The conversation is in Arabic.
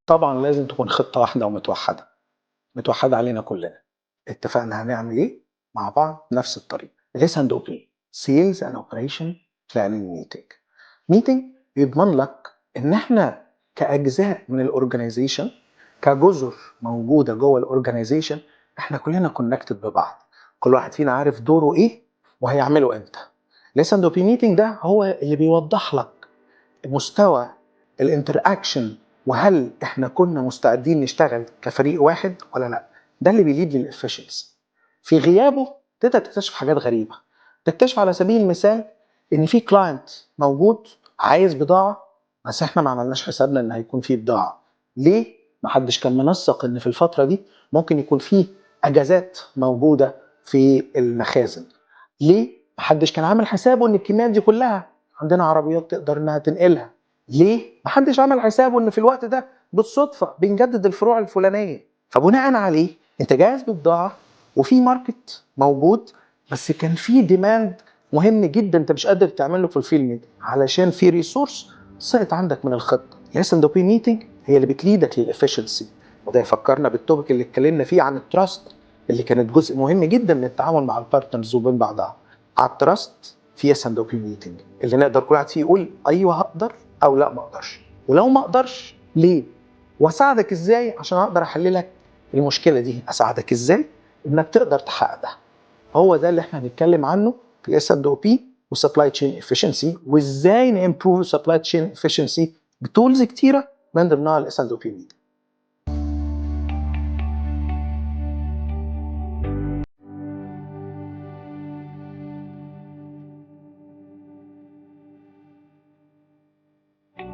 طبعا لازم تكون خطة واحدة ومتوحدة، متوحدة علينا كلنا. اتفقنا هنعمل ايه مع بعض بنفس الطريقة. Listen to me. Sales and Operation Planning Meeting. Meeting بيضمن لك ان احنا كأجزاء من الاورجانيزيشن، كجزر موجودة جوه الاورجانيزيشن، احنا كلنا كونكتد ببعض. كل واحد فينا عارف دوره ايه وهيعمله امتى. Listen to me meeting ده هو اللي بيوضح لك مستوى الانتراكشن، وهل احنا كنا مستعدين نشتغل كفريق واحد ولا لا. ده اللي بيليد للافشنسي. في غيابه تقدر تكتشف حاجات غريبه. تكتشف على سبيل المثال ان في كلاينت موجود عايز بضاعه، بس احنا ما عملناش حسابنا ان هيكون في بضاعه. ليه؟ محدش كان منسق ان في الفتره دي ممكن يكون في اجازات موجوده في المخازن. ليه؟ محدش كان عامل حسابه ان الكميات دي كلها عندنا عربيات تقدر انها تنقلها. ليه؟ محدش عمل حسابه ان في الوقت ده بالصدفة بنجدد الفروع الفلانية. فبناء عليه انت جاهز ببضاعة وفي ماركت موجود، بس كان في ديماند مهم جدا انت مش قادر تعمله في الفيلم علشان في ريسورس سقط عندك من الخطة. الاس ان بي ميتنج هي اللي بتليدك للافشنسي. وده يفكرنا بالتوبيك اللي اتكلمنا فيه عن التراست، اللي كانت جزء مهم جدا من التعامل مع البارتنرز وبين بعضها. على التراست في اس ان بي ميتنج اللي نقدر كل واحد فيه يقول ايوه هقدر او لا ما اقدرش، ولو ما اقدرش ليه، واساعدك ازاي عشان اقدر احللك المشكله دي. اساعدك ازاي انك تقدر تحقق ده. هو ده اللي احنا هنتكلم عنه في الاس ان بي والسبلاي تشين افشنسي، وازاي نمبروف السبلاي تشين افشنسي بتولز كتيره من ضمنها الاس ان بي.